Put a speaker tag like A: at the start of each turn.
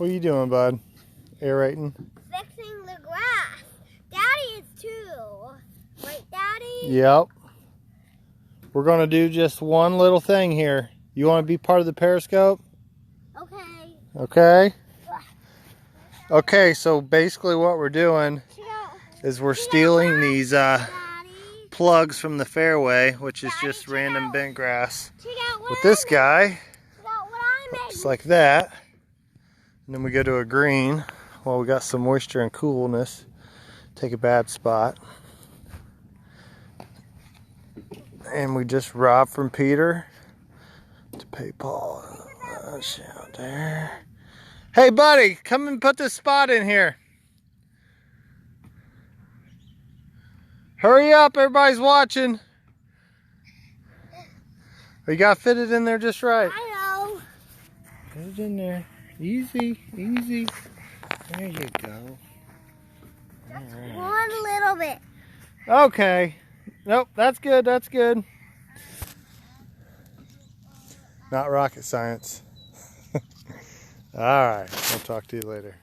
A: What are you doing, bud? Aerating?
B: Fixing the grass. Daddy is too. Right, Daddy?
A: Yep. We're going to do just one little thing here. You want to be part of the periscope?
B: Okay.
A: Okay. Okay, so basically what we're doing is we're stealing these plugs from the fairway, which is just random bent grass. With this guy, looks like that. And then we go to a green. Well, we got some moisture and coolness. Take a bad spot. And we just robbed from Peter to pay Paul. Out there. Hey, buddy, come and put this spot in here. Hurry up, everybody's watching. You got to fit it in there just right.
B: I know.
A: Put it in there. Easy, easy. There you go.
B: Just one little bit.
A: Okay. Nope, that's good, that's good. Not rocket science. All right, I'll talk to you later.